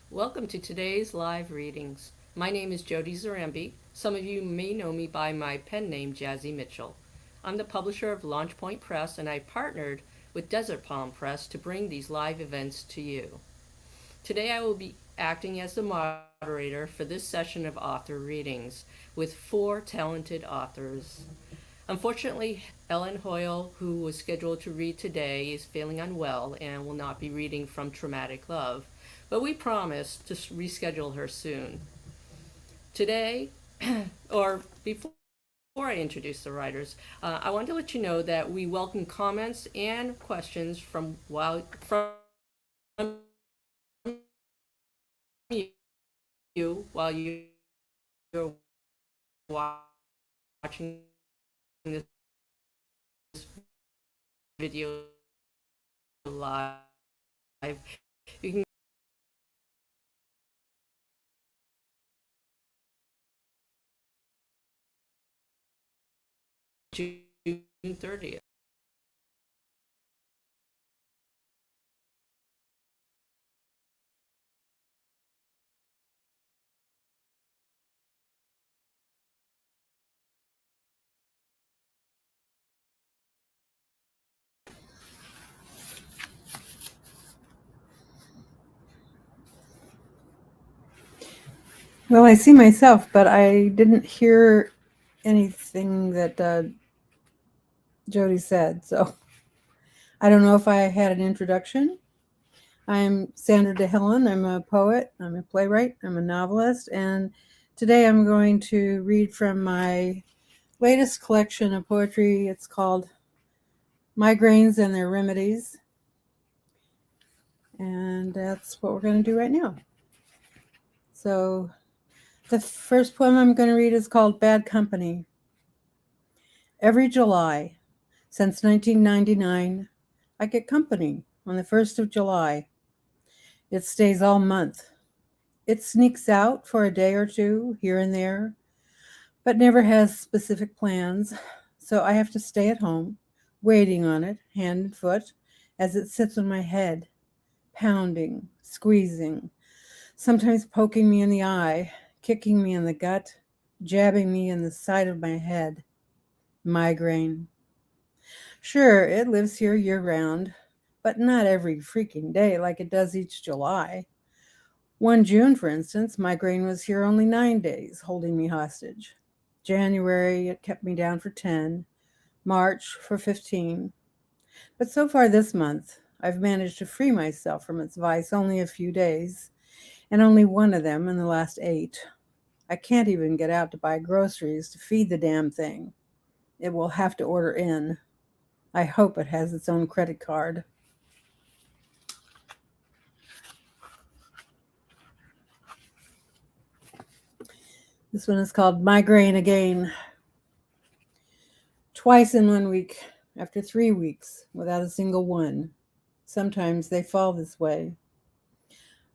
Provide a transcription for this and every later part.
Welcome to today's live readings. My name is Jody Zarambi. Some of you may know me by my pen name, Jazzy Mitchell. I'm the publisher of Launchpoint Press, and I partnered with Desert Palm Press to bring these live events to you. Today I will be acting as the moderator for this session of author readings with four talented authors. Unfortunately, Ellen Hoil, who was scheduled to read today, is feeling unwell and will not be reading from Traumatic Love, but we promise to reschedule her soon. Today, or before I introduce the writers, I want to let you know that we welcome comments and questions from you while you're watching this video live. You can June 30th. Well, I see myself, but I didn't hear anything that Jody said, so I don't know if I had an introduction. I'm Sandra de Helen. I'm a poet, I'm a playwright, I'm a novelist, and today I'm going to read from my latest collection of poetry. It's called Migraines and Their Remedies, and that's what we're going to do right now. So the first poem I'm going to read is called Bad Company. Every July, since 1999, I get company on the 1st of July. It stays all month. It sneaks out for a day or two here and there, but never has specific plans, so I have to stay at home, waiting on it, hand and foot, as it sits on my head, pounding, squeezing, sometimes poking me in the eye, kicking me in the gut, jabbing me in the side of my head. Migraine. Sure, it lives here year-round, but not every freaking day like it does each July. One June, for instance, migraine was here only 9 days, holding me hostage. January, it kept me down for 10. March, for 15. But so far this month, I've managed to free myself from its vice only a few days, and only one of them in the last 8. I can't even get out to buy groceries to feed the damn thing. It will have to order in. I hope it has its own credit card. This one is called Migraine Again. Twice in 1 week, after 3 weeks, without a single one. Sometimes they fall this way.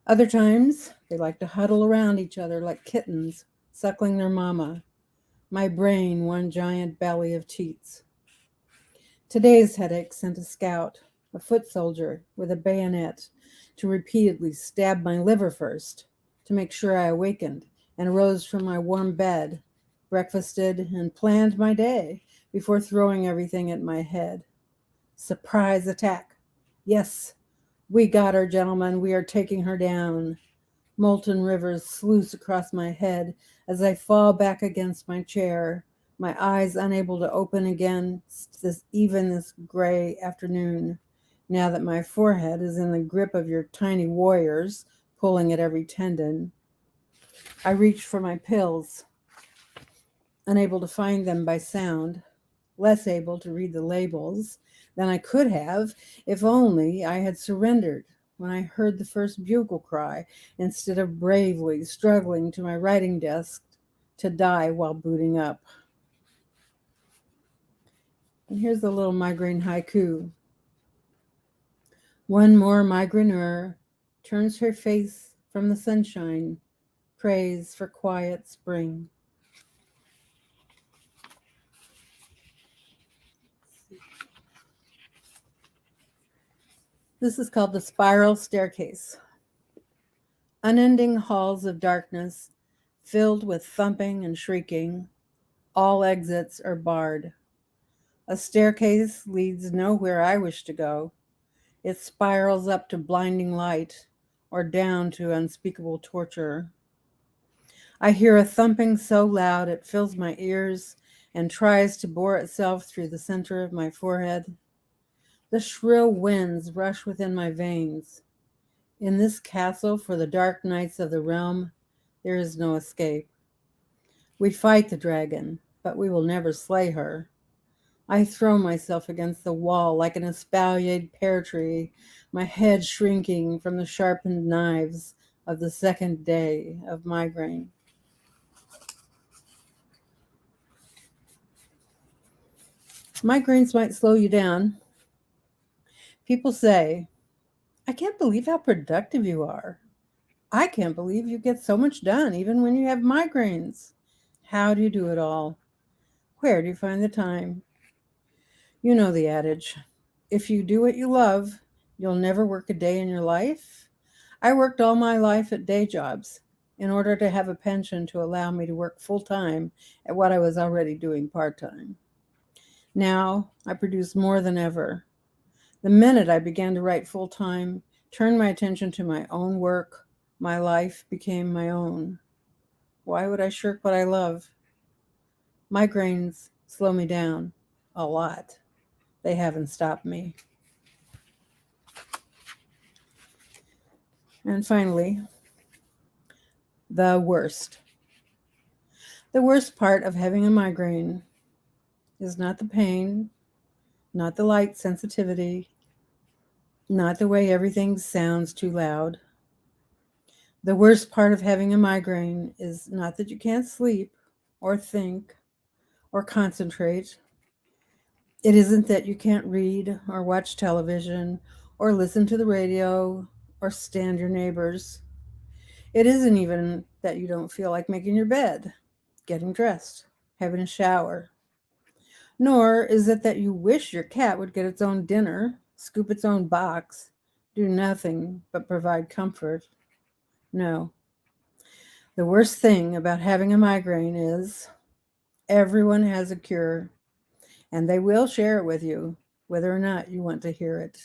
Other times, they like to huddle around each other like kittens, suckling their mama. My brain, one giant belly of teats. Today's headache sent a scout, a foot soldier with a bayonet, to repeatedly stab my liver first, to make sure I awakened and rose from my warm bed, breakfasted, and planned my day before throwing everything at my head. Surprise attack. Yes, we got her, gentlemen. We are taking her down. Molten rivers sluice across my head as I fall back against my chair, my eyes unable to open again this gray afternoon, now that my forehead is in the grip of your tiny warriors, pulling at every tendon. I reach for my pills, unable to find them by sound, less able to read the labels than I could have if only I had surrendered when I heard the first bugle cry instead of bravely struggling to my writing desk to die while booting up. And here's a little migraine haiku. One more migraineur turns her face from the sunshine, prays for quiet spring. This is called The Spiral Staircase. Unending halls of darkness, filled with thumping and shrieking. All exits are barred. A staircase leads nowhere I wish to go. It spirals up to blinding light or down to unspeakable torture. I hear a thumping so loud it fills my ears and tries to bore itself through the center of my forehead. The shrill winds rush within my veins. In this castle for the dark nights of the realm, there is no escape. We fight the dragon, but we will never slay her. I throw myself against the wall like an espaliered pear tree, my head shrinking from the sharpened knives of the second day of migraine. Migraines might slow you down. People say, I can't believe how productive you are. I can't believe you get so much done even when you have migraines. How do you do it all? Where do you find the time? You know the adage, if you do what you love, you'll never work a day in your life. I worked all my life at day jobs in order to have a pension to allow me to work full time at what I was already doing part time. Now I produce more than ever. The minute I began to write full time, turned my attention to my own work, my life became my own. Why would I shirk what I love? Migraines slow me down a lot. They haven't stopped me. And finally, the worst. The worst part of having a migraine is not the pain, not the light sensitivity, not the way everything sounds too loud. The worst part of having a migraine is not that you can't sleep or think or concentrate. It isn't that you can't read or watch television or listen to the radio or stand your neighbors. It isn't even that you don't feel like making your bed, getting dressed, having a shower. Nor is it that you wish your cat would get its own dinner, scoop its own box, do nothing but provide comfort. No. The worst thing about having a migraine is everyone has a cure, and they will share it with you, whether or not you want to hear it.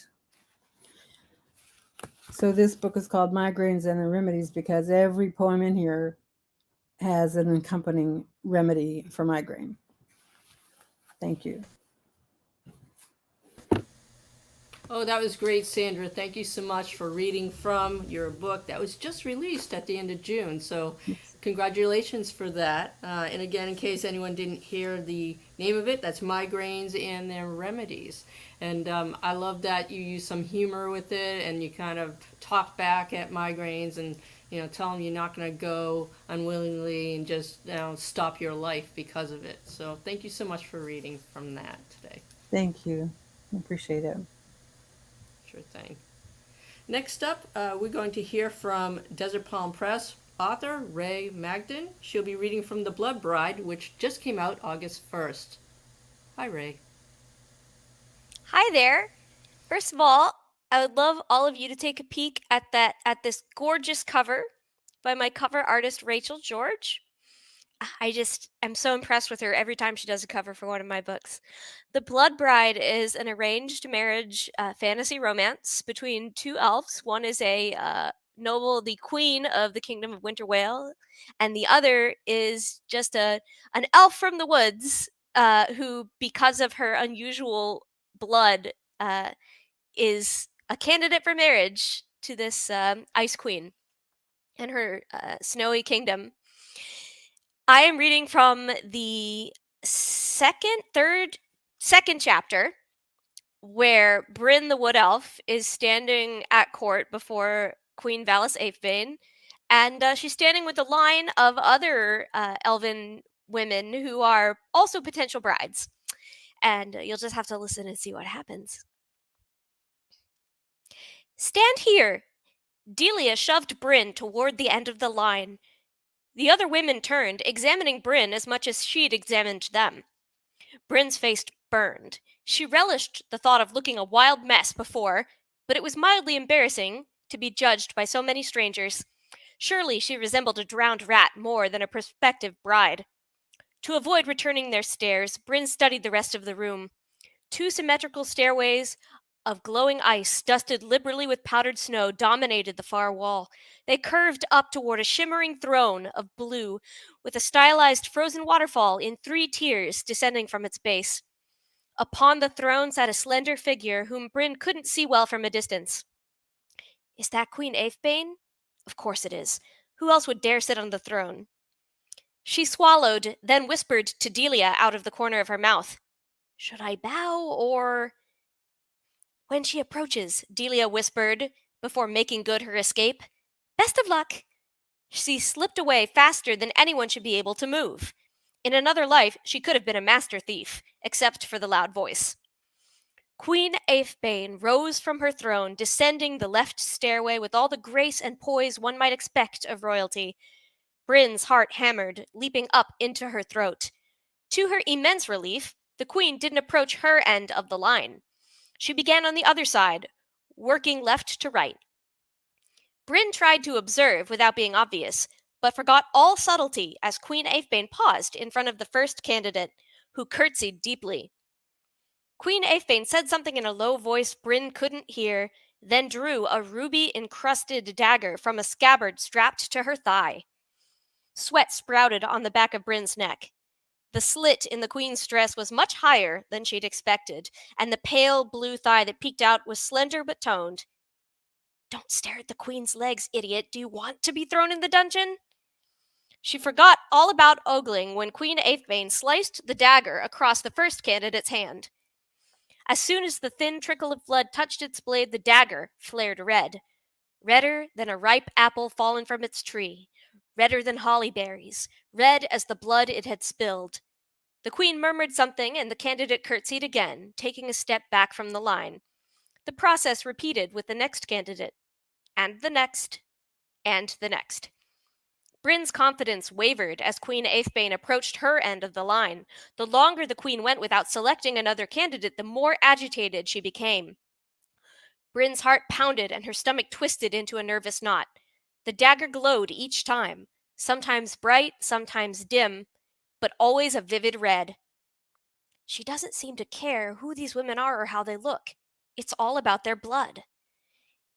So, this book is called Migraines and Their Remedies because every poem in here has an accompanying remedy for migraine. Thank you. Oh, that was great, Sandra. Thank you so much for reading from your book that was just released at the end of June. So, congratulations for that. And again, in case anyone didn't hear the name of it, that's Migraines and Their Remedies. And I love that you use some humor with it and you kind of talk back at migraines and tell them you're not going to go unwillingly and just stop your life because of it. So, thank you so much for reading from that today. Thank you. I appreciate it. Sure thing. Next up, we're going to hear from Desert Palm Press author Rae Magdon. She'll be reading from The Blood Bride, which just came out August 1st. Hi, Rae. Hi there. First of all, I would love all of you to take a peek at this gorgeous cover by my cover artist Rachel George. I'm so impressed with her every time she does a cover for one of my books. The Blood Bride is an arranged marriage fantasy romance between two elves. One is a noble, the queen of the kingdom of Winter Whale, and the other is just an elf from the woods who, because of her unusual blood, is a candidate for marriage to this ice queen and her snowy kingdom. I am reading from the second chapter. where Bryn the Wood Elf is standing at court before Queen Valis Aethbane, and she's standing with a line of other elven women who are also potential brides. And you'll just have to listen and see what happens. Stand here! Delia shoved Bryn toward the end of the line. The other women turned, examining Bryn as much as she'd examined them. Bryn's face burned. She relished the thought of looking a wild mess before, but it was mildly embarrassing to be judged by so many strangers. Surely she resembled a drowned rat more than a prospective bride. To avoid returning their stares, Bryn studied the rest of the room. 2 symmetrical stairways of glowing ice, dusted liberally with powdered snow, dominated the far wall. They curved up toward a shimmering throne of blue, with a stylized frozen waterfall in 3 tiers descending from its base. Upon the throne sat a slender figure whom Bryn couldn't see well from a distance. Is that Queen Aethbane? Of course it is. Who else would dare sit on the throne? She swallowed, then whispered to Delia out of the corner of her mouth. Should I bow or... When she approaches, Delia whispered, before making good her escape. Best of luck! She slipped away faster than anyone should be able to move. In another life, she could have been a master thief, except for the loud voice. Queen Aethbane rose from her throne, descending the left stairway with all the grace and poise one might expect of royalty. Bryn's heart hammered, leaping up into her throat. To her immense relief, the queen didn't approach her end of the line. She began on the other side, working left to right. Bryn tried to observe without being obvious, but forgot all subtlety as Queen Aethbane paused in front of the first candidate, who curtsied deeply. Queen Aethbane said something in a low voice Bryn couldn't hear, then drew a ruby-encrusted dagger from a scabbard strapped to her thigh. Sweat sprouted on the back of Bryn's neck. The slit in the queen's dress was much higher than she'd expected, and the pale blue thigh that peeked out was slender but toned. Don't stare at the queen's legs, idiot. Do you want to be thrown in the dungeon? She forgot all about ogling when Queen Aethbane sliced the dagger across the first candidate's hand. As soon as the thin trickle of blood touched its blade, the dagger flared red. Redder than a ripe apple fallen from its tree. Redder than holly berries. Red as the blood it had spilled. The queen murmured something, and the candidate curtsied again, taking a step back from the line. The process repeated with the next candidate, and the next, and the next. Bryn's confidence wavered as Queen Aethbane approached her end of the line. The longer the queen went without selecting another candidate, the more agitated she became. Bryn's heart pounded and her stomach twisted into a nervous knot. The dagger glowed each time, sometimes bright, sometimes dim, but always a vivid red. She doesn't seem to care who these women are or how they look. It's all about their blood.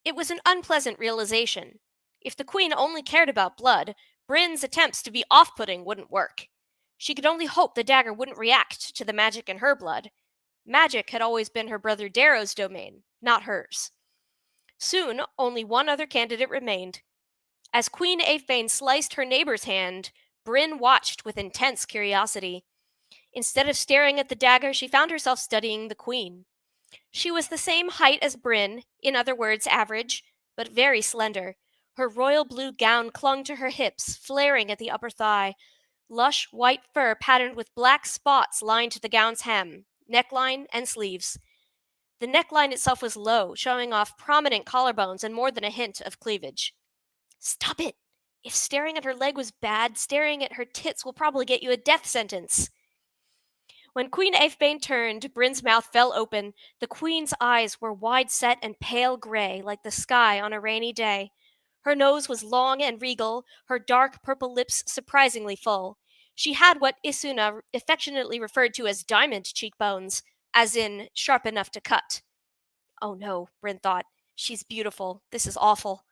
It was an unpleasant realization. If the queen only cared about blood, Bryn's attempts to be off-putting wouldn't work. She could only hope the dagger wouldn't react to the magic in her blood. Magic had always been her brother Darrow's domain, not hers. Soon, only one other candidate remained. As Queen Aethbane sliced her neighbor's hand, Bryn watched with intense curiosity. Instead of staring at the dagger, she found herself studying the queen. She was the same height as Bryn, in other words, average, but very slender. Her royal blue gown clung to her hips, flaring at the upper thigh. Lush white fur patterned with black spots lined the gown's hem, neckline, and sleeves. The neckline itself was low, showing off prominent collarbones and more than a hint of cleavage. Stop it! If staring at her leg was bad, staring at her tits will probably get you a death sentence. When Queen Aethbane turned, Bryn's mouth fell open. The queen's eyes were wide-set and pale gray, like the sky on a rainy day. Her nose was long and regal, her dark purple lips surprisingly full. She had what Isuna affectionately referred to as diamond cheekbones, as in sharp enough to cut. Oh no, Bryn thought. She's beautiful. This is awful.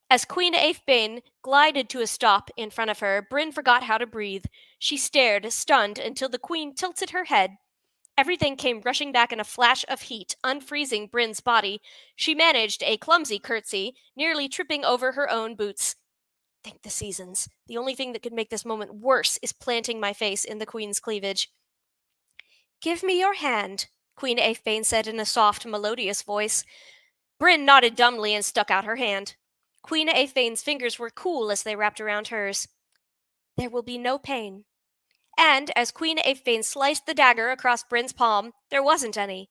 As Queen Aethbane glided to a stop in front of her, Bryn forgot how to breathe. She stared, stunned, until the queen tilted her head. Everything came rushing back in a flash of heat, unfreezing Bryn's body. She managed a clumsy curtsy, nearly tripping over her own boots. Thank the seasons. The only thing that could make this moment worse is planting my face in the queen's cleavage. Give me your hand, Queen Aethbane said in a soft, melodious voice. Bryn nodded dumbly and stuck out her hand. Queen Aethbane's fingers were cool as they wrapped around hers. There will be no pain. And as Queen Aethbane sliced the dagger across Bryn's palm, there wasn't any.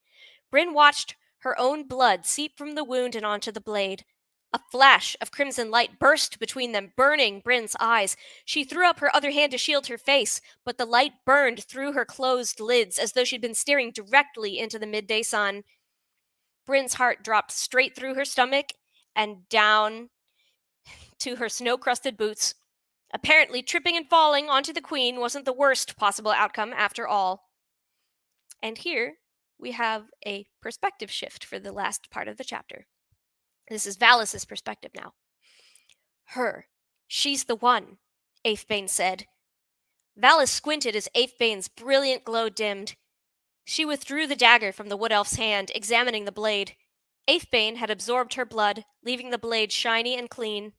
Bryn watched her own blood seep from the wound and onto the blade. A flash of crimson light burst between them, burning Bryn's eyes. She threw up her other hand to shield her face, but the light burned through her closed lids as though she'd been staring directly into the midday sun. Bryn's heart dropped straight through her stomach and down to her snow-crusted boots. Apparently, tripping and falling onto the queen wasn't the worst possible outcome after all. And here we have a perspective shift for the last part of the chapter. This is Valis's perspective now. Her. She's the one, Aethbane said. Valis squinted as Aethbane's brilliant glow dimmed. She withdrew the dagger from the wood elf's hand, examining the blade. Aethbane had absorbed her blood, leaving the blade shiny and clean.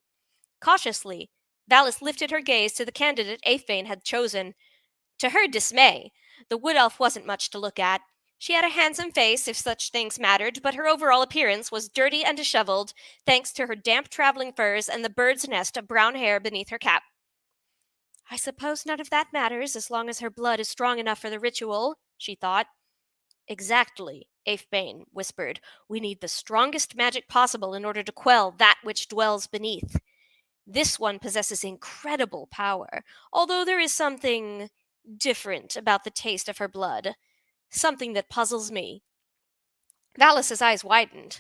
Cautiously, Valis lifted her gaze to the candidate Aethbane had chosen. To her dismay, the wood elf wasn't much to look at. She had a handsome face, if such things mattered, but her overall appearance was dirty and disheveled, thanks to her damp traveling furs and the bird's nest of brown hair beneath her cap. I suppose none of that matters as long as her blood is strong enough for the ritual, she thought. Exactly, Aethbane whispered. We need the strongest magic possible in order to quell that which dwells beneath. This one possesses incredible power, although there is something different about the taste of her blood. Something that puzzles me. Valis's eyes widened.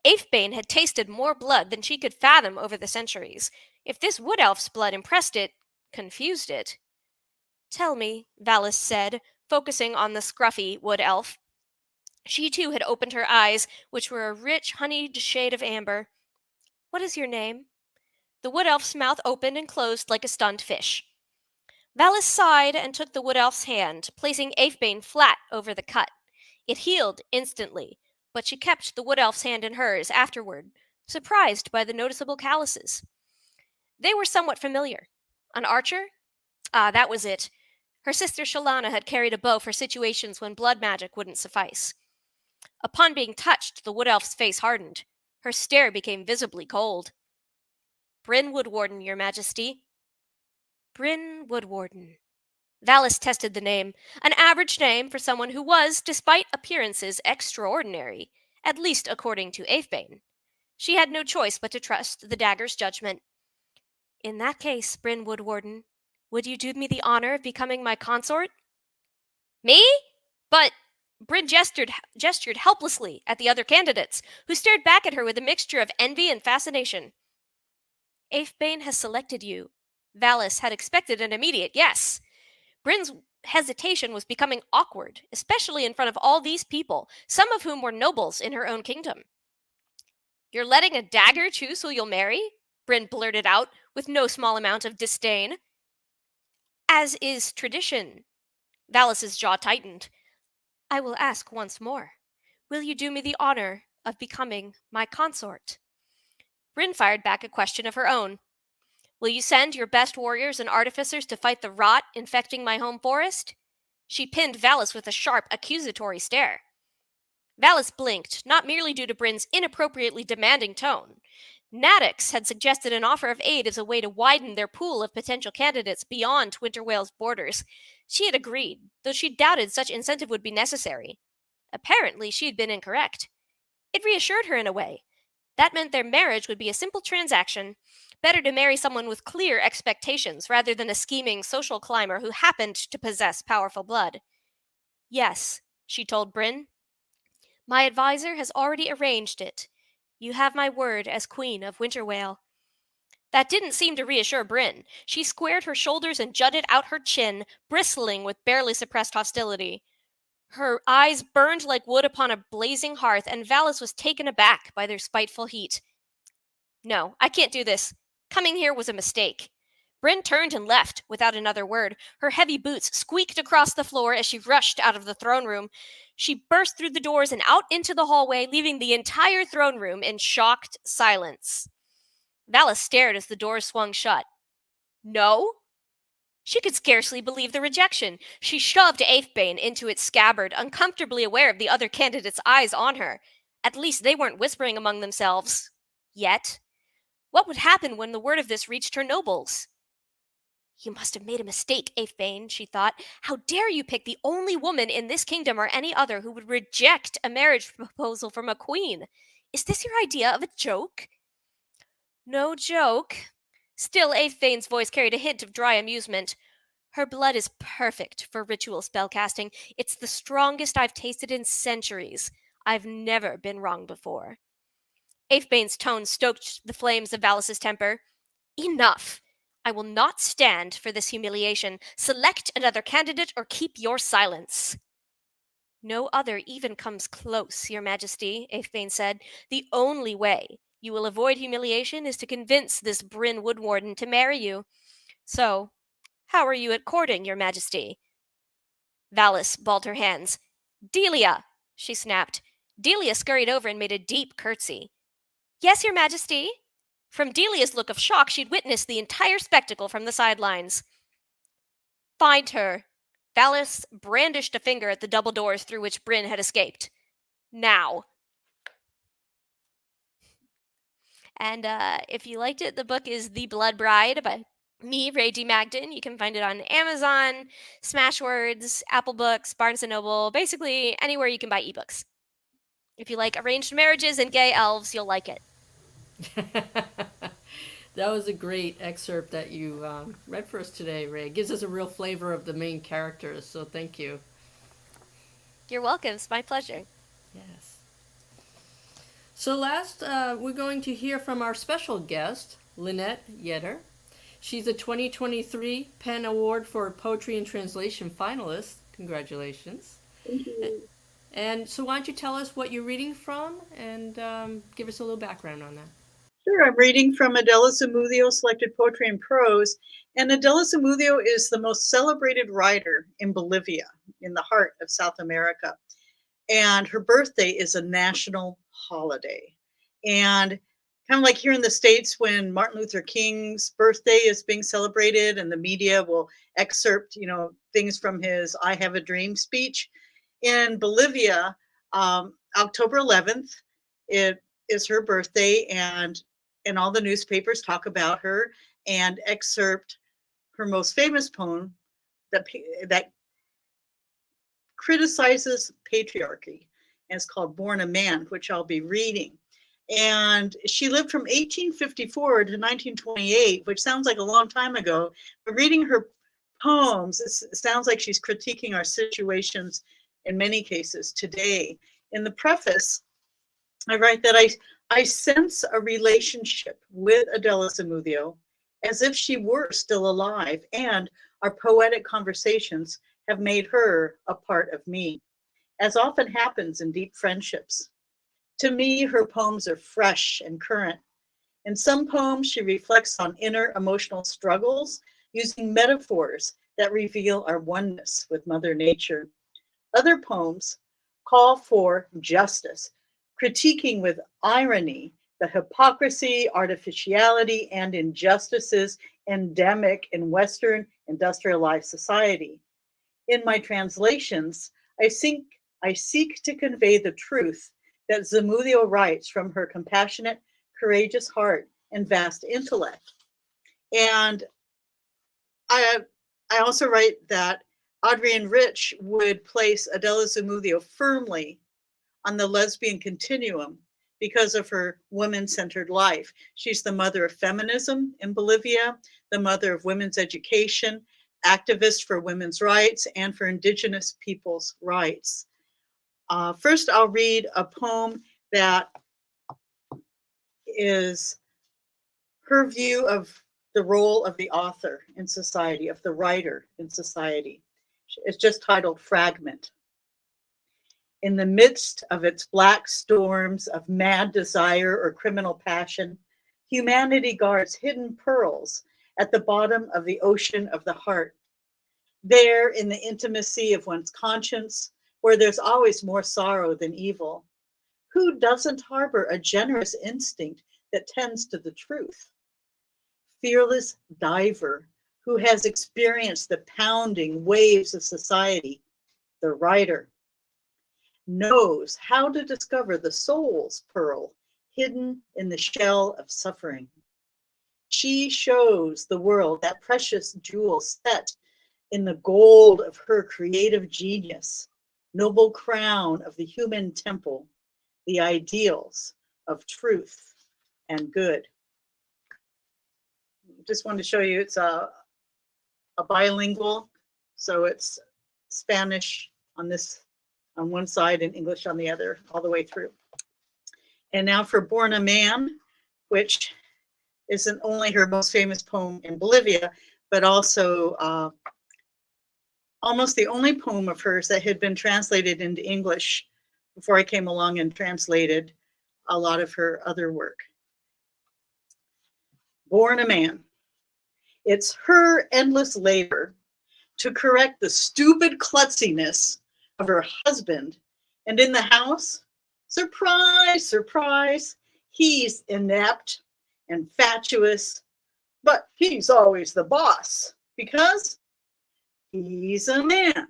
Aethbane had tasted more blood than she could fathom over the centuries. If this wood elf's blood impressed it, confused it. Tell me, Valis said, focusing on the scruffy wood elf. She too had opened her eyes, which were a rich, honeyed shade of amber. What is your name? The wood elf's mouth opened and closed like a stunned fish. Valis sighed and took the wood elf's hand, placing Aethbane flat over the cut. It healed instantly, but she kept the wood elf's hand in hers afterward, surprised by the noticeable calluses. They were somewhat familiar. An archer? Ah, that was it. Her sister Shalana had carried a bow for situations when blood magic wouldn't suffice. Upon being touched, the wood elf's face hardened. Her stare became visibly cold. Bryn Woodwarden, Your Majesty. Bryn Woodwarden. Valis tested the name, an average name for someone who was, despite appearances, extraordinary, at least according to Aethbane. She had no choice but to trust the dagger's judgment. In that case, Bryn Woodwarden, would you do me the honor of becoming my consort? Me? But Bryn gestured helplessly at the other candidates, who stared back at her with a mixture of envy and fascination. Aethbane has selected you. Valis had expected an immediate yes. Bryn's hesitation was becoming awkward, especially in front of all these people, some of whom were nobles in her own kingdom. You're letting a dagger choose who you'll marry? Bryn blurted out, with no small amount of disdain. As is tradition. Valis's jaw tightened. I will ask once more. Will you do me the honor of becoming my consort? Bryn fired back a question of her own. Will you send your best warriors and artificers to fight the rot infecting my home forest? She pinned Valis with a sharp, accusatory stare. Valis blinked, not merely due to Bryn's inappropriately demanding tone. Natix had suggested an offer of aid as a way to widen their pool of potential candidates beyond Winterwale's borders. She had agreed, though she doubted such incentive would be necessary. Apparently, she had been incorrect. It reassured her in a way. That meant their marriage would be a simple transaction. Better to marry someone with clear expectations rather than a scheming social climber who happened to possess powerful blood. Yes, she told Bryn. My advisor has already arranged it. You have my word as Queen of Winterwale. That didn't seem to reassure Bryn. She squared her shoulders and jutted out her chin, bristling with barely suppressed hostility. Her eyes burned like wood upon a blazing hearth, and Valis was taken aback by their spiteful heat. No, I can't do this. Coming here was a mistake. Bryn turned and left without another word. Her heavy boots squeaked across the floor as she rushed out of the throne room. She burst through the doors and out into the hallway, leaving the entire throne room in shocked silence. Valis stared as the doors swung shut. No? She could scarcely believe the rejection. She shoved Aethbane into its scabbard, uncomfortably aware of the other candidates' eyes on her. At least they weren't whispering among themselves. Yet. What would happen when the word of this reached her nobles? You must have made a mistake, Aethbane, she thought. How dare you pick the only woman in this kingdom or any other who would reject a marriage proposal from a queen? Is this your idea of a joke? No joke. Still, Aethbane's voice carried a hint of dry amusement. Her blood is perfect for ritual spellcasting. It's the strongest I've tasted in centuries. I've never been wrong before. Aethbane's tone stoked the flames of Valis's temper. Enough! I will not stand for this humiliation. Select another candidate or keep your silence. No other even comes close, Your Majesty, Aethbane said. The only way you will avoid humiliation is to convince this Bryn Woodwarden to marry you. So, how are you at courting, Your Majesty? Valis balled her hands. Delia! She snapped. Delia scurried over and made a deep curtsy. Yes, Your Majesty. From Delia's look of shock, she'd witnessed the entire spectacle from the sidelines. Find her. Valis brandished a finger at the double doors through which Bryn had escaped. Now. And if you liked it, the book is The Blood Bride by me, Rae D. Magdon. You can find it on Amazon, Smashwords, Apple Books, Barnes & Noble, basically anywhere you can buy ebooks. If you like arranged marriages and gay elves, you'll like it. That was a great excerpt that you read for us today, Rae. It gives us a real flavor of the main characters, so thank you. You're welcome. It's my pleasure. Yes. So last, we're going to hear from our special guest, Lynette Yetter. She's a 2023 PEN Award for Poetry and Translation finalist. Congratulations. Thank you. And so why don't you tell us what you're reading from and give us a little background on that. Sure, I'm reading from Adela Zamudio, Selected Poetry and Prose. And Adela Zamudio is the most celebrated writer in Bolivia, in the heart of South America. And her birthday is a national holiday. And kind of like here in the States, when Martin Luther King's birthday is being celebrated and the media will excerpt, things from his I Have a Dream speech. In Bolivia, October 11th, it is her birthday, and all the newspapers talk about her and excerpt her most famous poem that criticizes patriarchy, and it's called Born a Man, which I'll be reading. And she lived from 1854 to 1928, which sounds like a long time ago, but reading her poems, it sounds like she's critiquing our situations in many cases today. In the preface, I write that I sense a relationship with Adela Zamudio as if she were still alive, and our poetic conversations have made her a part of me, as often happens in deep friendships. To me, her poems are fresh and current. In some poems, she reflects on inner emotional struggles using metaphors that reveal our oneness with Mother Nature. Other poems call for justice, critiquing with irony the hypocrisy, artificiality, and injustices endemic in Western industrialized society. In my translations, I seek to convey the truth that Zamudio writes from her compassionate, courageous heart and vast intellect. And I also write that Adrienne Rich would place Adela Zamudio firmly on the lesbian continuum because of her women-centered life. She's the mother of feminism in Bolivia, the mother of women's education, activist for women's rights and for indigenous people's rights. First, I'll read a poem that is her view of the role of the author in society, of the writer in society. It's just titled Fragment. In the midst of its black storms of mad desire or criminal passion, humanity guards hidden pearls at the bottom of the ocean of the heart. There, in the intimacy of one's conscience, where there's always more sorrow than evil, who doesn't harbor a generous instinct that tends to the truth? Fearless diver who has experienced the pounding waves of society, the writer, knows how to discover the soul's pearl hidden in the shell of suffering. She shows the world that precious jewel set in the gold of her creative genius, noble crown of the human temple, the ideals of truth and good. Just wanted to show you it's a bilingual, so it's Spanish on one side and English on the other, all the way through. And now for Born a Man, which isn't only her most famous poem in Bolivia, but also almost the only poem of hers that had been translated into English before I came along and translated a lot of her other work. Born a Man. It's her endless labor to correct the stupid klutziness of her husband. And in the house, surprise, surprise, he's inept and fatuous, but he's always the boss because he's a man.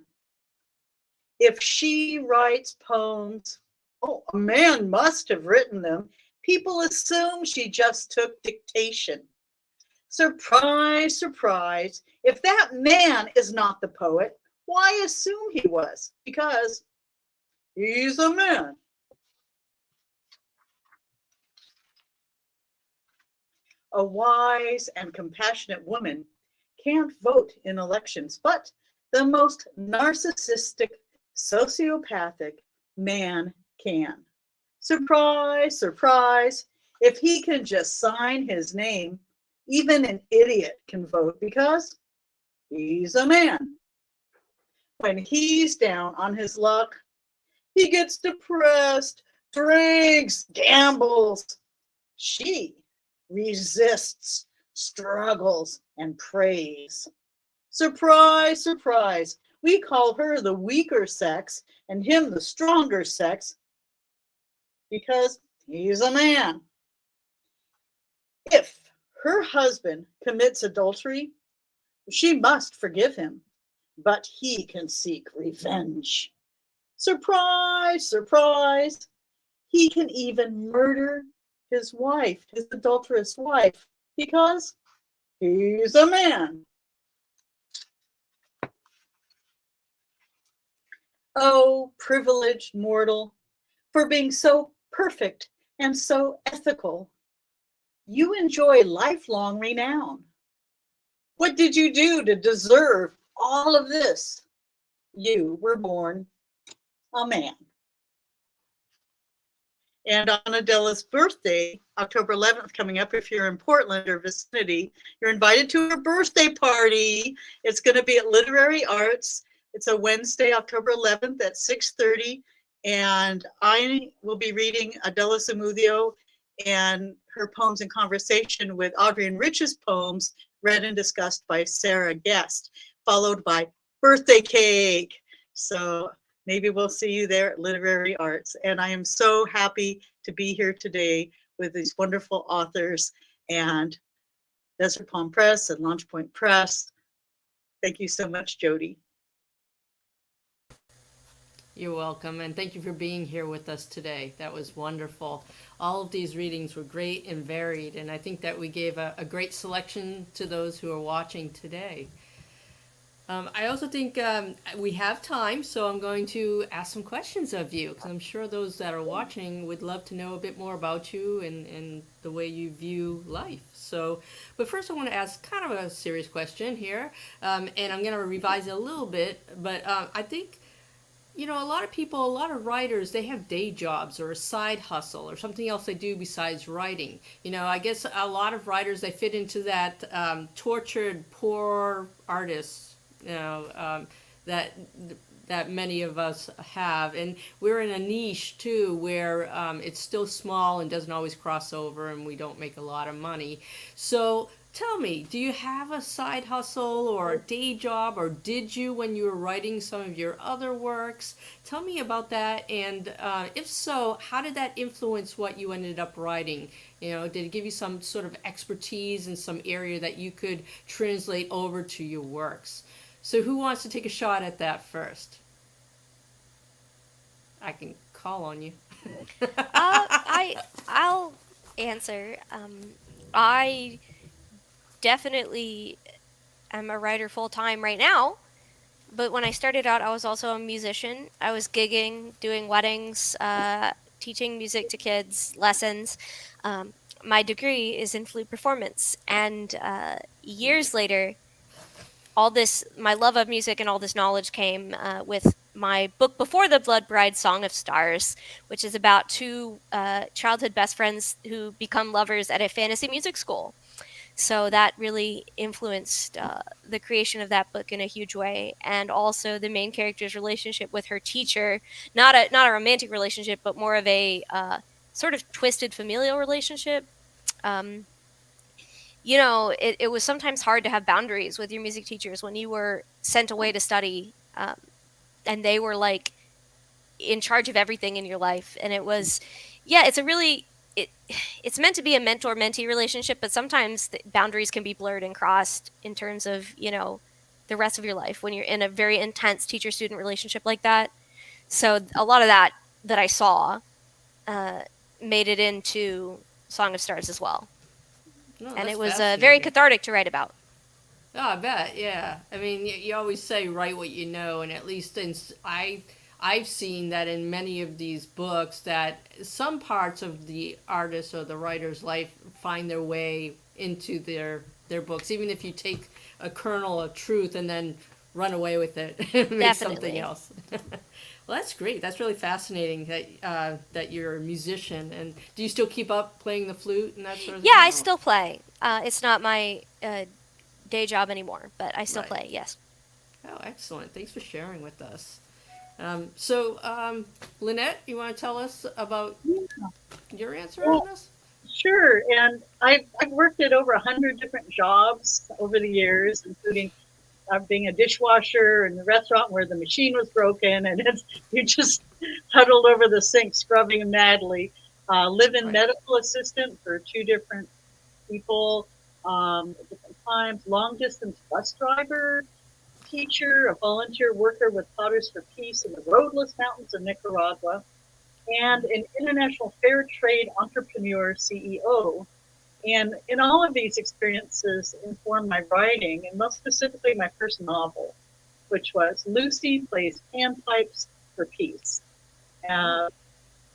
If she writes poems, oh, a man must have written them. People assume she just took dictation. Surprise, surprise. If that man is not the poet, why assume he was? Because he's a man. A wise and compassionate woman can't vote in elections, but the most narcissistic, sociopathic man can. Surprise, surprise. If he can just sign his name, even an idiot can vote because he's a man. When he's down on his luck, he gets depressed, drinks, gambles. She resists, struggles, and prays. Surprise, surprise. We call her the weaker sex and him the stronger sex because he's a man. If her husband commits adultery, she must forgive him, but he can seek revenge. Surprise, surprise. He can even murder his wife, his adulterous wife, because he's a man. Oh, privileged mortal, for being so perfect and so ethical. You enjoy lifelong renown. What did you do to deserve all of this? You were born a man. And on Adela's birthday, October 11th, coming up, if you're in Portland or vicinity, you're invited to her birthday party. It's going to be at Literary Arts. It's a Wednesday, October 11th at 6:30. And I will be reading Adela Zamudio and her poems in conversation with Audrey and Rich's poems read and discussed by Sarah Guest, followed by birthday cake. So maybe we'll see you there at Literary Arts. And I am so happy to be here today with these wonderful authors and Desert Palm Press and Launch Point Press. Thank you so much, Jody. You're welcome, and thank you for being here with us today. That was wonderful. All of these readings were great and varied, and I think that we gave a great selection to those who are watching today. I also think we have time, so I'm going to ask some questions of you, because I'm sure those that are watching would love to know a bit more about you and the way you view life. So, but first I want to ask kind of a serious question here, and I'm going to revise it a little bit, but I think, you know, a lot of people, a lot of writers, they have day jobs or a side hustle or something else they do besides writing. You know, I guess a lot of writers, they fit into that tortured, poor artists, you know, that that many of us have, and we're in a niche too where it's still small and doesn't always cross over, and we don't make a lot of money. So tell me, do you have a side hustle or a day job, or did you when you were writing some of your other works? Tell me about that, and if so, how did that influence what you ended up writing? You know, did it give you some sort of expertise in some area that you could translate over to your works? So who wants to take a shot at that first? I can call on you. I'll answer. I definitely am a writer full time right now. But when I started out, I was also a musician. I was gigging, doing weddings, teaching music to kids, lessons. Um, my degree is in flute performance. And years later, my love of music and all this knowledge came with my book Before the Blood Bride, Song of Stars, which is about two childhood best friends who become lovers at a fantasy music school. So that really influenced the creation of that book in a huge way, and also the main character's relationship with her teacher, not a romantic relationship, but more of a sort of twisted familial relationship. Um, it was sometimes hard to have boundaries with your music teachers when you were sent away to study, and they were like in charge of everything in your life. And it was, yeah, it's meant to be a mentor mentee relationship, but sometimes the boundaries can be blurred and crossed in terms of, the rest of your life when you're in a very intense teacher student relationship like that. So a lot of that I saw uh, made it into Song of Stars as well. No, And that's it was very fascinating. cathartic to write about. Oh, I bet, yeah. I mean, you always say write what you know, and at least I've seen that in many of these books that some parts of the artist or the writer's life find their way into their books, even if you take a kernel of truth and then run away with it and make something Definitely. else. Well, that's great. That's really fascinating that you're a musician. And do you still keep up playing the flute and that sort of thing? Yeah, I Oh, still play. It's not my day job anymore, but I still right. play, yes. Oh, excellent. Thanks for sharing with us. So, Lynette, you want to tell us about your answer Yeah, on this? sure. And I've worked at over 100 different jobs over the years, including being a dishwasher in the restaurant where the machine was broken, and you just huddled over the sink scrubbing madly. Live-in Right. medical assistant for two different people at different times. Long-distance bus driver, teacher, a volunteer worker with Potters for Peace in the roadless mountains of Nicaragua, and an international fair trade entrepreneur CEO. And in all of these experiences informed my writing, and most specifically my first novel, which was Lucy Plays Panpipes for Peace. Uh,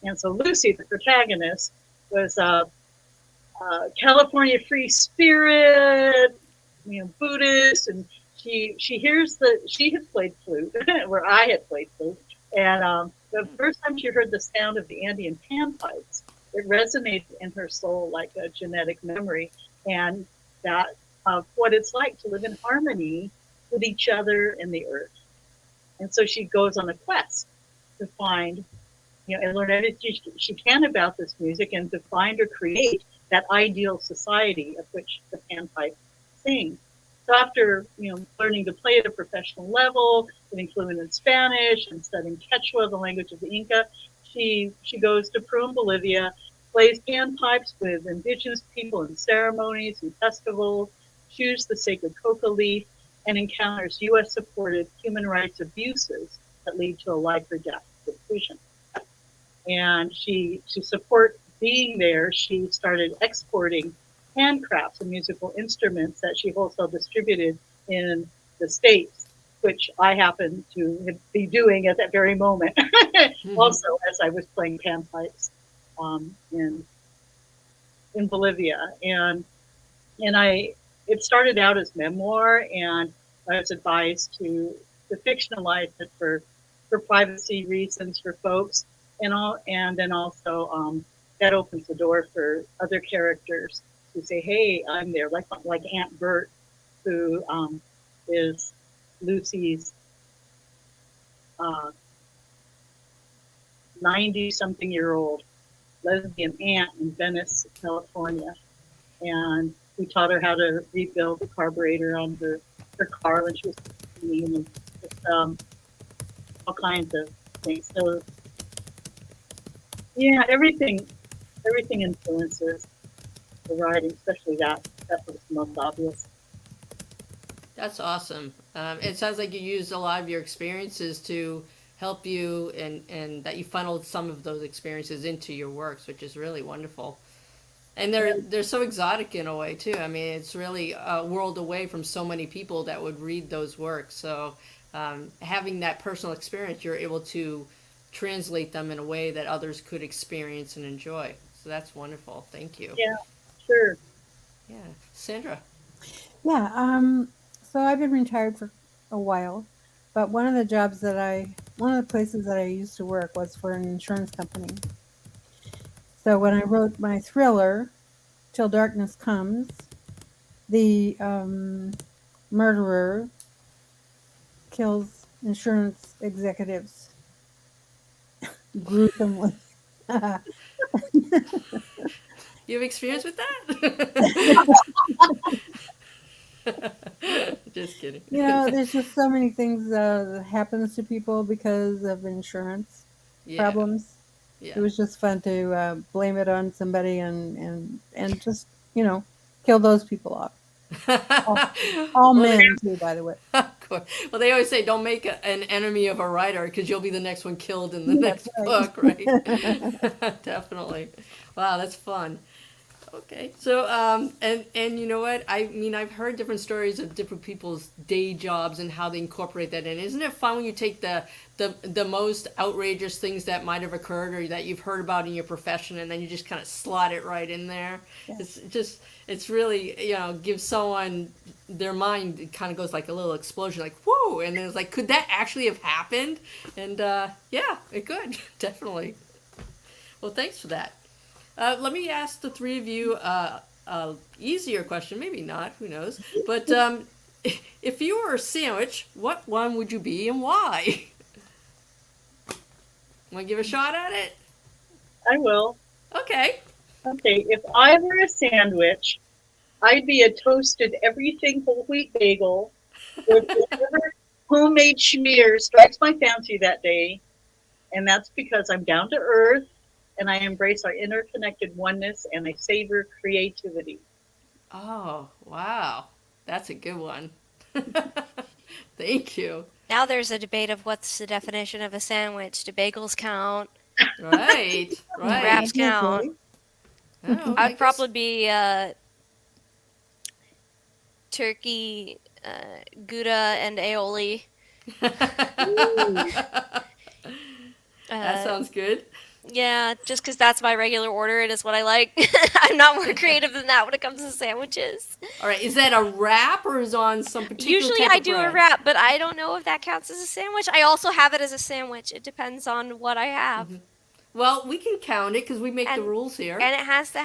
and so Lucy, the protagonist, was a California free spirit, Buddhist, and she had played flute where I had played flute, and the first time she heard the sound of the Andean panpipes, it resonated in her soul like a genetic memory, and that of what it's like to live in harmony with each other and the earth. And so she goes on a quest to find, and learn everything she can about this music, and to find or create that ideal society of which the panpipe sings. So after learning to play at a professional level, getting fluent in Spanish and studying Quechua, the language of the Inca, she goes to Peru and Bolivia, plays panpipes with indigenous people in ceremonies and festivals, chews the sacred coca leaf, and encounters U.S.-supported human rights abuses that lead to a life or death decision. And to support being there, she started exporting handcrafts and musical instruments that she wholesale distributed in the States, which I happened to be doing at that very moment, also as I was playing panpipes in Bolivia. And it started out as memoir, and I was advised to fictionalize it for privacy reasons for folks, and then also that opens the door for other characters who say, "Hey, I'm there," like Aunt Bert, who is Lucy's uh, 90-something-year-old lesbian aunt in Venice, California. And we taught her how to rebuild the carburetor on her car when she was 16, and just all kinds of things. So yeah, everything influences the writing, especially that. That's what's most obvious. That's awesome. It sounds like you used a lot of your experiences to help you, and that you funneled some of those experiences into your works, which is really wonderful. And they're so exotic in a way too. I mean, it's really a world away from so many people that would read those works. So having that personal experience, you're able to translate them in a way that others could experience and enjoy. So that's wonderful. Thank you. Yeah, sure. Yeah, Sandra. Yeah. So I've been retired for a while, but one of the places that I used to work was for an insurance company. So when I wrote my thriller, Till Darkness Comes, the murderer kills insurance executives gruesomely. You have experience with You that? Just kidding. know, there's just so many things that happens to people because of insurance Yeah, problems. It yeah. was just fun to blame it on somebody and just kill those people off. All, all Well, men too, by the way. of course. Well, they always say don't make an enemy of a writer because you'll be the next one killed in the That's next book, right? right. Definitely. Wow, that's fun. Okay. So, and you know what? I mean, I've heard different stories of different people's day jobs and how they incorporate that in. Isn't it fun when you take the most outrageous things that might have occurred or that you've heard about in your profession, and then you just kind of slot it right in there? Yeah. It's really, gives someone their mind, it kind of goes like a little explosion, like whoa, and then it's like, could that actually have happened? And yeah, it could definitely. Well, thanks for that. Let me ask the three of you easier question, maybe not, who knows? But if you were a sandwich, what one would you be and why? Want to give a shot at it? I will. Okay. Okay, if I were a sandwich, I'd be a toasted everything whole wheat bagel with whatever homemade schmear strikes my fancy that day. And that's because I'm down to earth and I embrace our interconnected oneness and I savor creativity. Oh, wow. That's a good one. Thank you. Now there's a debate of what's the definition of a sandwich. Do bagels count? Right, right. Wraps count. Obviously. Oh, I I'd guess. probably be turkey, Gouda, and aioli. Ooh. That Uh, sounds good. yeah, just because that's my regular order. It is what I like. I'm not more creative than that when it comes to sandwiches. All right, is that a wrap or is on some particular Usually type I of do a bread? wrap, but I don't know if that counts as a sandwich. I also have it as a sandwich. It depends on what I have. Well, we can count it because we make the And rules here. and it has to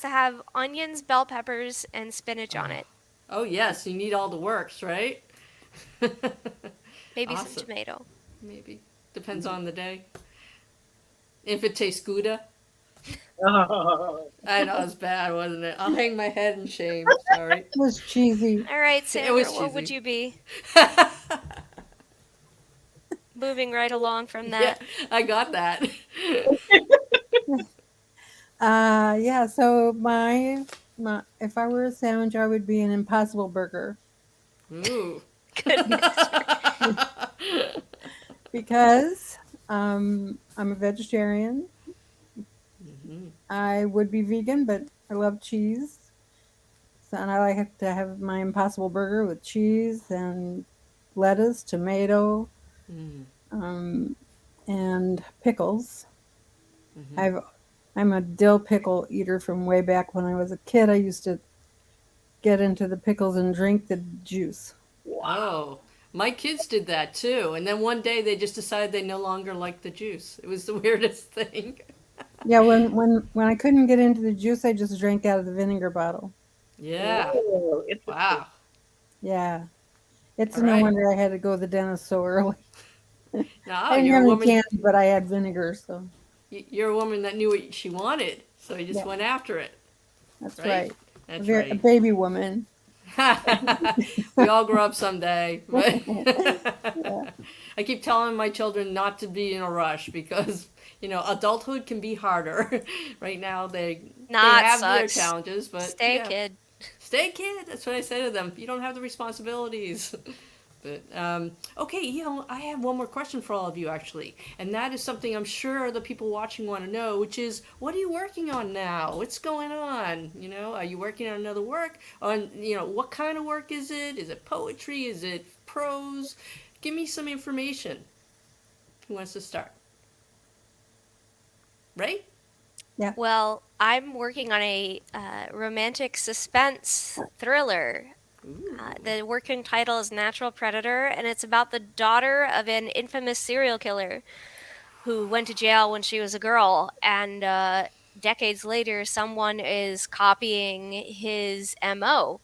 have onions, bell peppers, and spinach on it. Oh, yes, you need all the works, right? Maybe some Awesome. tomato. Maybe. Depends on the day. If it tastes Gouda. Oh, I know, it's bad, wasn't it? I'll hang my head in shame. Sorry. It was cheesy. All right, It Sandra, was what would cheesy. you be? Moving right along from Yeah, that. I got that. Yeah, so my if I were a sandwich, I would be an impossible burger Ooh. Goodness. because I'm a vegetarian. Mhm. I would be vegan, but I love cheese. So, and I like to have my impossible burger with cheese and lettuce, tomato, Mm, um, and pickles. mhm. I've I'm a dill pickle eater from way back when I was a kid. I used to get into the pickles and drink the juice. wow. Oh, my kids did that too. And then one day they just decided they no longer liked the juice. It was the weirdest thing. Yeah, when I couldn't get into the juice, I just drank out of the vinegar bottle. Yeah. Whoa, interesting. Wow. Yeah, it's All no right. wonder I had to go to the dentist so early. No, I didn't you're a have any woman. candy, but I had vinegar, so You're a woman that knew what she wanted, so you just yeah, went after it, that's right? right. That's A right. baby woman. We all grow up someday, but Yeah. I keep telling my children not to be in a rush because adulthood can be harder. Right now, they Nah, it have their sucks. challenges, but Stay a yeah, kid. stay a kid. That's what I say to them. You don't have the responsibilities. But okay, I have one more question for all of you actually, and that is something I'm sure the people watching want to know, which is, what are you working on now? What's going on? Are you working on another work? On what kind of work is it? Is it poetry? Is it prose? Give me some information. Who wants to start? Right? Yeah. Well, I'm working on a romantic suspense thriller. Ooh. The working title is Natural Predator, and it's about the daughter of an infamous serial killer who went to jail when she was a girl. And decades later, someone is copying his MO.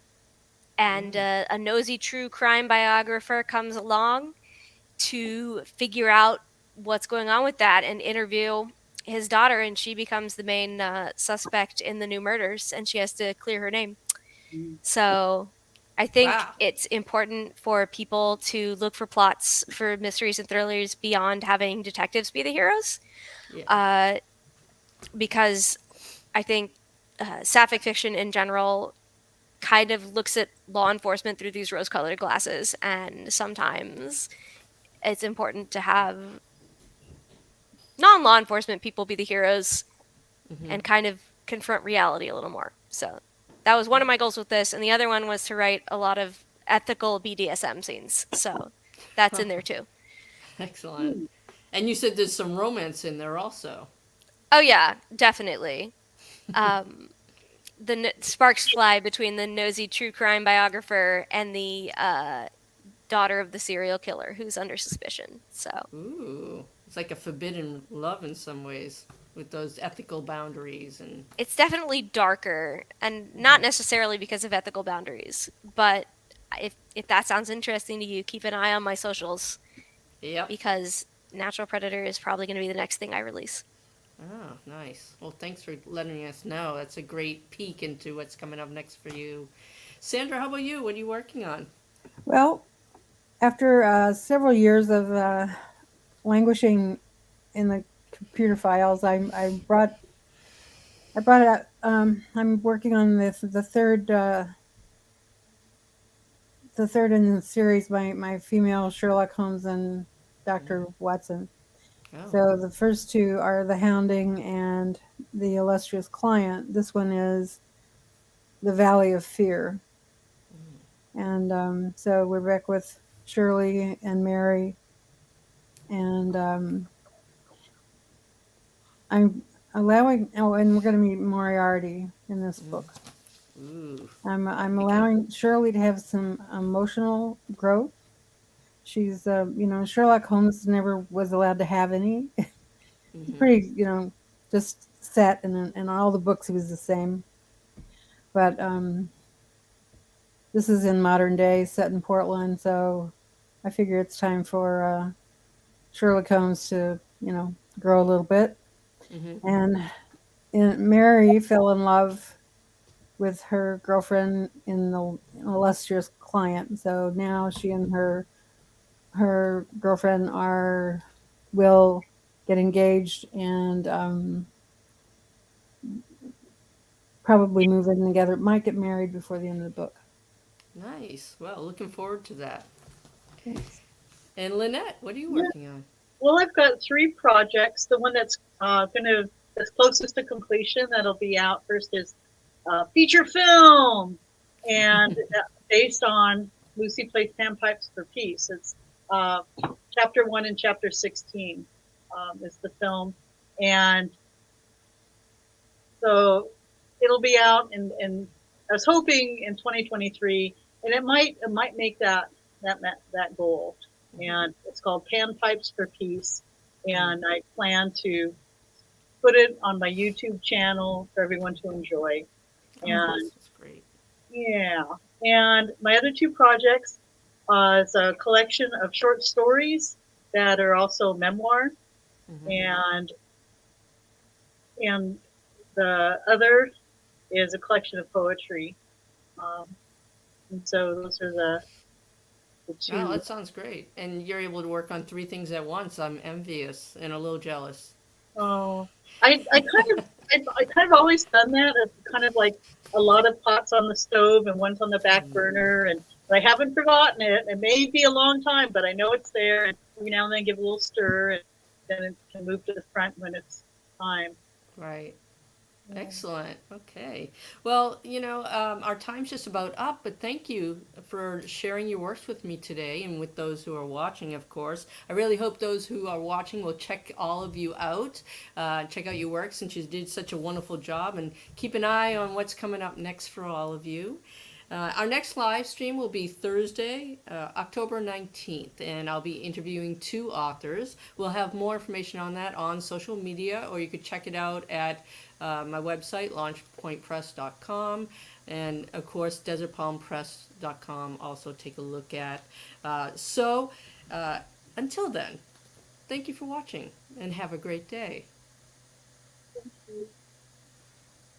And Mm. a nosy true crime biographer comes along to figure out what's going on with that and interview his daughter, and she becomes the main suspect in the new murders, and she has to clear her name. Mm. So I think Wow. it's important for people to look for plots for mysteries and thrillers beyond having detectives be the heroes, Yeah. uh, because I think sapphic fiction in general kind of looks at law enforcement through these rose-colored glasses, and sometimes it's important to have non-law enforcement people be the heroes Mm-hmm. and kind of confront reality a little more. So that was one of my goals with this, and the other one was to write a lot of ethical BDSM scenes. So that's in there too. Excellent. Hmm. And you said there's some romance in there also. Oh yeah, definitely. Um, the sparks fly between the nosy true crime biographer and the daughter of the serial killer who's under suspicion. So Ooh, it's like a forbidden love in some ways, with those ethical boundaries and. it's definitely darker, and not necessarily because of ethical boundaries, but if that sounds interesting to you, keep an eye on my socials Yep. because Natural Predator is probably going to be the next thing I release. Oh, nice. Well, thanks for letting us know. That's a great peek into what's coming up next for you. Sandra, how about you? What are you working on? Well, after several years of languishing in the computer files, I brought it out. I'm working on the third in the series, my female Sherlock Holmes and Dr. Watson. Oh. So the first two are The Hounding and The Illustrious Client. This one is The Valley of Fear. And so we're back with Shirley and Mary. And I'm allowing, oh, and we're going to meet Moriarty in this book. Ooh. I'm Okay. allowing Shirley to have some emotional growth. She's, Sherlock Holmes never was allowed to have any. He's Mm-hmm. pretty, just set, and in all the books he was the same. But this is in modern day, set in Portland, so I figure it's time for Sherlock Holmes to, grow a little bit. Mm-hmm. And Mary fell in love with her girlfriend in the illustrious client. So now she and her girlfriend will get engaged and probably move in together. Might get married before the end of the book. Nice. Well, looking forward to that. Thanks. And Lynette, what are you Yeah. working on? Well, I've got 3 projects. The one that's closest to completion that'll be out first is feature film, and based on Lucy Plays Panpipes for Peace. It's chapter 1 and chapter 16 is the film, and so it'll be out in I was hoping in 2023, and it might make that goal. And it's called Panpipes for Peace, and I plan to put it on my YouTube channel for everyone to enjoy. Oh, And that's great. yeah, and my other 2 projects is a collection of short stories that are also memoir, Mhm. and the other is a collection of poetry. Um, and so those are the Wow, two. that sounds great. And you're able to work on three things at once. I'm envious and a little jealous. Oh, I kind of always done that. It's kind of like a lot of pots on the stove and one's on the back burner, and I haven't forgotten it. It may be a long time, but I know it's there. And every now and then give a little stir, and then it can move to the front when it's time. Right. Yeah. Excellent. Okay. Well, our time's just about up, but thank you for sharing your works with me today and with those who are watching, of course. I really hope those who are watching will check all of you out, check out your works, since you did such a wonderful job, and keep an eye on what's coming up next for all of you. Our next live stream will be Thursday, October 19th, and I'll be interviewing two authors. We'll have more information on that on social media, or you could check it out at my website, launchpointpress.com, and of course, desertpalmpress.com. Also, take a look at. So, until then, thank you for watching, and have a great day.